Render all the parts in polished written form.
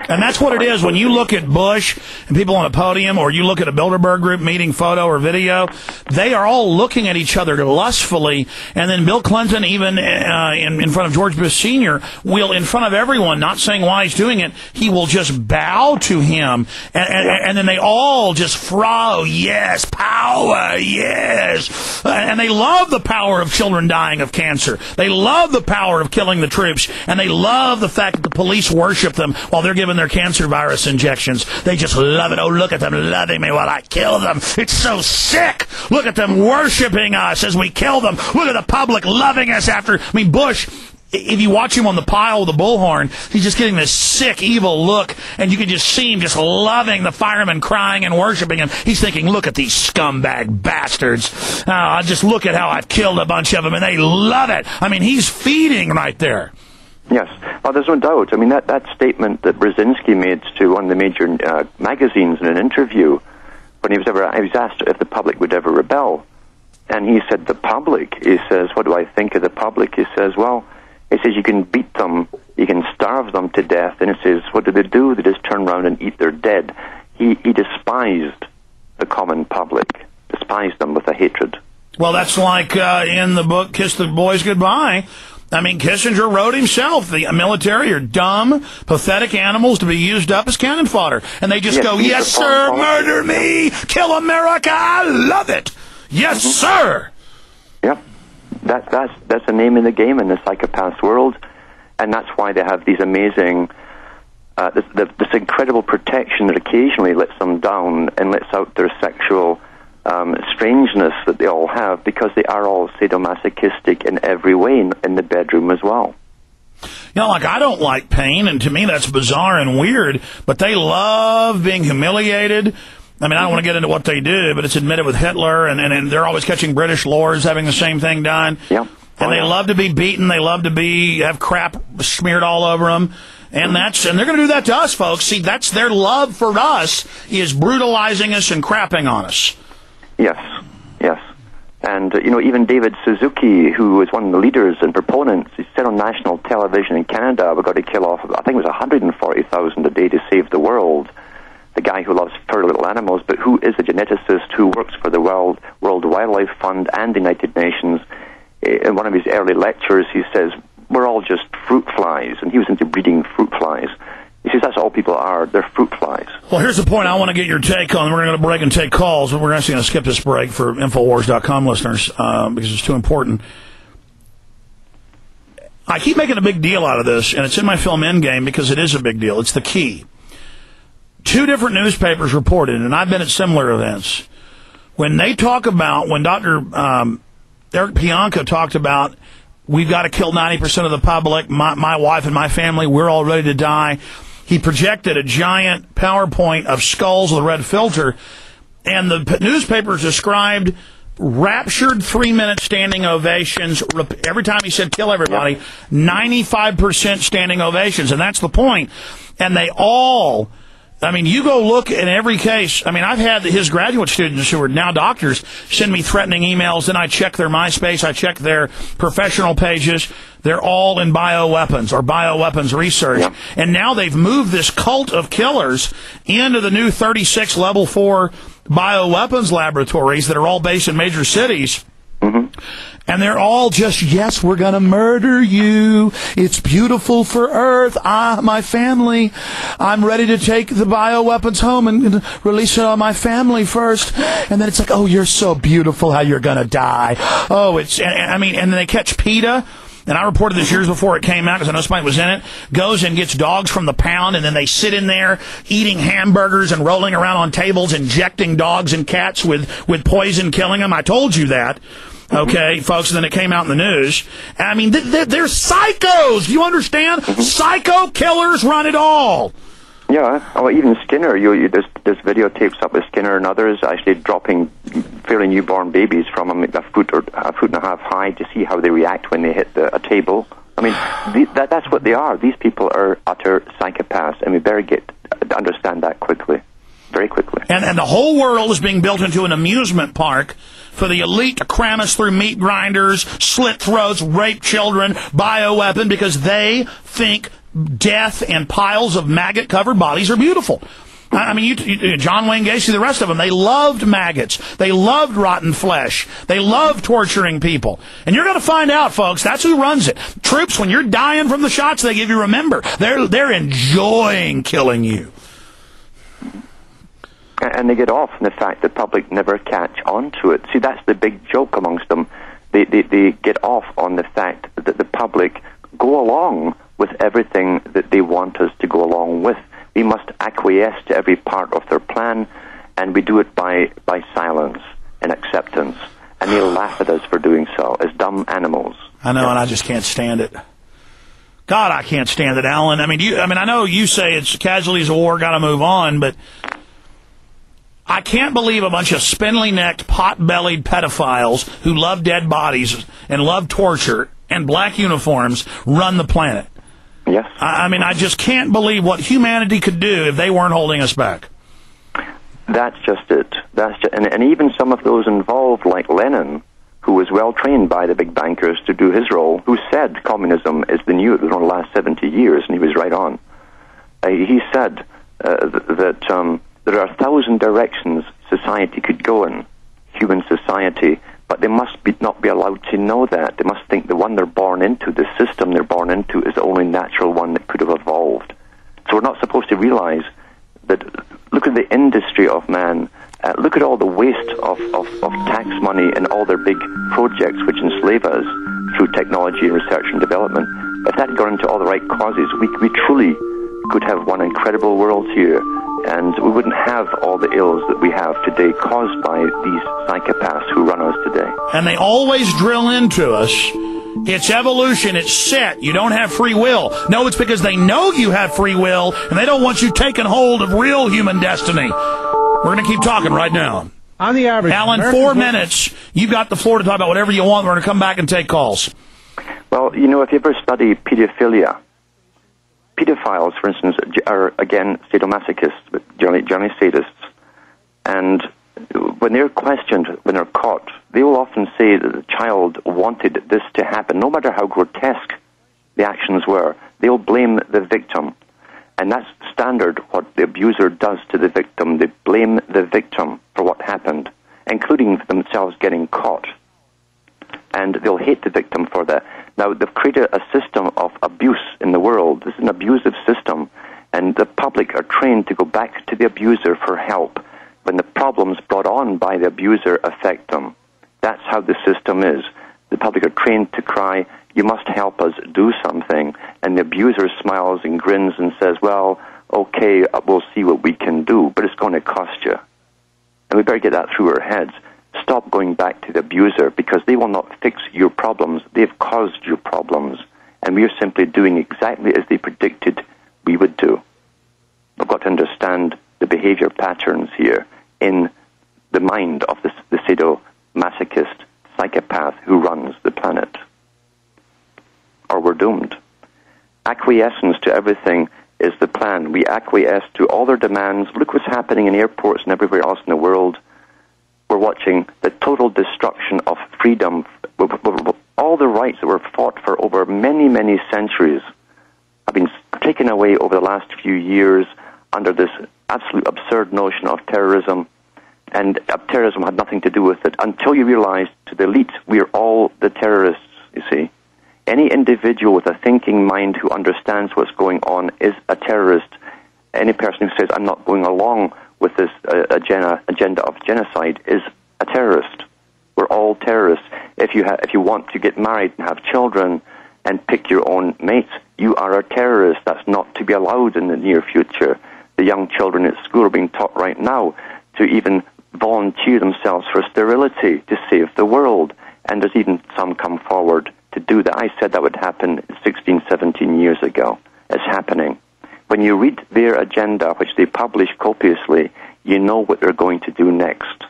And that's what it is. When you look at Bush and people on a podium, or you look at a Bilderberg group meeting photo or video, they are all looking at each other lustfully. And then Bill Clinton, even in front of George Bush Sr., will, in front of everyone, not saying why he's doing it, he will just bow to him. And then they all just frow, yes, power, yes. And they love the power of children dying of cancer. They love the power of killing the troops. And they love the fact that the police worship them while they're giving their cancer virus injections. They just love it. Oh, look at them loving me while I kill them. It's so sick. Look at them worshiping us as we kill them. Look at the public loving us after. I mean, Bush, if you watch him on the pile with the bullhorn, he's just getting this sick, evil look, and you can just see him just loving the firemen, crying and worshiping him. He's thinking, look at these scumbag bastards. I just look at how I've killed a bunch of them, and they love it. I mean, he's feeding right there. Yes. Well, there's no doubt. I mean, that statement that Brzezinski made to one of the major magazines in an interview, when he was asked if the public would ever rebel, and he said, the public, he says, what do I think of the public? He says, well, he says, you can beat them, you can starve them to death, and he says, what do? They just turn around and eat their dead. He despised the common public, despised them with a hatred. Well, that's like in the book, Kiss the Boys Goodbye. I mean, Kissinger wrote himself, the military are dumb, pathetic animals to be used up as cannon fodder. And they just go, yes, sir, murder me, kill America, I love it. Yes, sir. Yep. That's the name of the game in the psychopath world. And that's why they have these amazing, this incredible protection that occasionally lets them down and lets out their sexual strangeness that they all have, because they are all sadomasochistic in every way in the bedroom as well. You know, like, I don't like pain, and to me that's bizarre and weird, but they love being humiliated. I mean, I don't want to get into what they do, but it's admitted with Hitler, and they're always catching British lords having the same thing done. Yep. And they love to be beaten. They love to have crap smeared all over them. And they're going to do that to us, folks. See, that's their love for us, is brutalizing us and crapping on us. Yes, yes. And, even David Suzuki, who was one of the leaders and proponents, he said on national television in Canada, we've got to kill off, I think it was 140,000 a day to save the world. The guy who loves furry little animals, but who is a geneticist who works for the World Wildlife Fund and the United Nations. In one of his early lectures, he says, we're all just fruit flies, and he was into breeding fruit flies. He says that's all people are. They're fruit flies. Well, here's the point I want to get your take on. We're going to break and take calls, but we're actually going to skip this break for Infowars.com listeners because it's too important. I keep making a big deal out of this, and it's in my film Endgame because it is a big deal. It's the key. 2 different newspapers reported, and I've been at similar events, when Dr. Eric Pianka talked about, we've got to kill 90% of the public, my wife and my family, we're all ready to die. He projected a giant PowerPoint of skulls with a red filter, and the newspapers described raptured 3-minute standing ovations. Every time he said kill everybody, 95% standing ovations, and that's the point. And they all... I mean, you go look in every case. I mean, I've had his graduate students who are now doctors send me threatening emails. Then I check their MySpace. I check their professional pages. They're all in bioweapons or bioweapons research. Yeah. And now they've moved this cult of killers into the new 36 level 4 bioweapons laboratories that are all based in major cities. Mm-hmm. And they're all just, yes, we're going to murder you. It's beautiful for Earth. My family, I'm ready to take the bioweapons home and release it on my family first. And then it's like, oh, you're so beautiful how you're going to die. Oh, and then they catch PETA. And I reported this years before it came out because I know somebody was in it, goes and gets dogs from the pound, and then they sit in there eating hamburgers and rolling around on tables, injecting dogs and cats with poison, killing them. I told you that. Okay, folks, and then it came out in the news. I mean, they're psychos. Do you understand? Psycho killers run it all. Yeah, well, even Skinner, there's videotapes up with Skinner and others actually dropping fairly newborn babies from a foot and a half high to see how they react when they hit a table. I mean, that's what they are. These people are utter psychopaths, and we better understand that quickly. Very quickly. And the whole world is being built into an amusement park for the elite to cram us through meat grinders, slit throats, rape children, bioweapon, because they think death and piles of maggot-covered bodies are beautiful. I mean, John Wayne Gacy, the rest of them, they loved maggots. They loved rotten flesh. They loved torturing people. And you're going to find out, folks, that's who runs it. Troops, when you're dying from the shots they give you, remember, they're enjoying killing you. And they get off on the fact the public never catch on to it. See, that's the big joke amongst them. They get off on the fact that the public go along with everything that they want us to go along with. We must acquiesce to every part of their plan, and we do it by silence and acceptance. And they laugh at us for doing so, as dumb animals. I know, and I just can't stand it. God, I can't stand it, Alan. I mean, I know you say it's casualties of war, got to move on, but I can't believe a bunch of spindly-necked, pot-bellied pedophiles who love dead bodies and love torture and black uniforms run the planet. Yes. I mean, I just can't believe what humanity could do if they weren't holding us back. That's just it. And even some of those involved, like Lenin, who was well trained by the big bankers to do his role, who said communism is the new, it was going to last 70 years, and he was right on. He said that there are 1,000 directions society could go in, human society, but they must not be allowed to know that. They must think the one they're born into, the system they're born into, is the only natural one that could have evolved. So we're not supposed to realize that, look at the industry of man, look at all the waste of tax money and all their big projects which enslave us through technology, research and development. If that got into all the right causes, we truly could have one incredible world here, and we wouldn't have all the ills that we have today caused by these psychopaths who run us today. And they always drill into us, it's evolution, it's set, you don't have free will. No, it's because they know you have free will, and they don't want you taking hold of real human destiny. We're going to keep talking right now. On the average, Alan, American 4 minutes. You've got the floor to talk about whatever you want. We're going to come back and take calls. Well, you know, if you ever study pedophilia, pedophiles, for instance, are, again, sadomasochists, but generally sadists. And when they're questioned, when they're caught, they will often say that the child wanted this to happen. No matter how grotesque the actions were, they'll blame the victim. And that's standard what the abuser does to the victim. They blame the victim for what happened, including themselves getting caught. And they'll hate the victim for that. Now, they've created a system of abuse in the world. This is an abusive system, and the public are trained to go back to the abuser for help when the problems brought on by the abuser affect them. That's how the system is. The public are trained to cry, "You must help us do something," and the abuser smiles and grins and says, "Well, okay, we'll see what we can do, but it's going to cost you." And we better get that through our heads. Stop going back to the abuser, because they will not fix your problems. They've caused your problems. And we are simply doing exactly as they predicted we would do. We've got to understand the behavior patterns here in the mind of the sadomasochist psychopath who runs the planet. Or we're doomed. Acquiescence to everything is the plan. We acquiesce to all their demands. Look what's happening in airports and everywhere else in the world. We're watching the total destruction of freedom. All the rights that were fought for over many, many centuries have been taken away over the last few years under this absolute absurd notion of terrorism. And terrorism had nothing to do with it until you realize, to the elite, we're all the terrorists, you see. Any individual with a thinking mind who understands what's going on is a terrorist. Any person who says, "I'm not going along with this agenda of genocide," is a terrorist. We're all terrorists. If you want to get married and have children and pick your own mates, you are a terrorist. That's not to be allowed in the near future. The young children at school are being taught right now to even volunteer themselves for sterility to save the world. And there's even some come forward to do that. I said that would happen 16, 17 years ago. It's happening. When you read their agenda, which they publish copiously, you know what they're going to do next.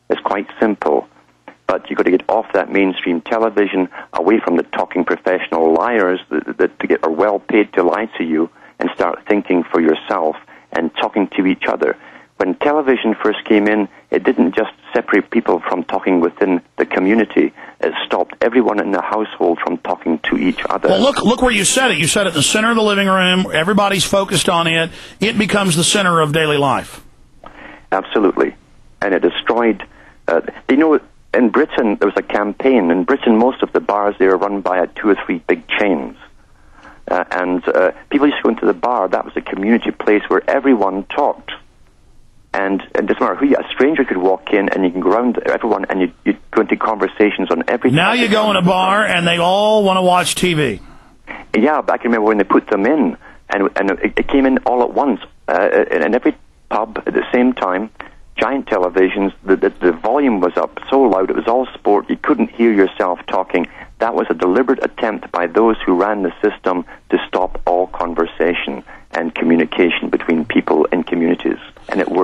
It's quite simple. But you've got to get off that mainstream television, away from the talking professional liars that are well paid to lie to you, and start thinking for yourself and talking to each other. When television first came in, it didn't just separate people from talking within the community. It stopped everyone in the household from talking to each other. Well, look where you said it. You said it in the center of the living room. Everybody's focused on it. It becomes the center of daily life. Absolutely. And it destroyed... in Britain, there was a campaign. In Britain, most of the bars there are run by 2 or 3 big chains. And people used to go into the bar. That was a community place where everyone talked. And it doesn't matter who a stranger could walk in, and you can go around everyone, and you'd go into conversations on everything. Now you go in a bar, and they all want to watch TV. Yeah, but I can remember when they put them in, and it came in all at once. In every pub at the same time, giant televisions, the volume was up so loud, it was all sport, you couldn't hear yourself talking. That was a deliberate attempt by those who ran the system to stop all conversation and communication between people in communities, and it worked.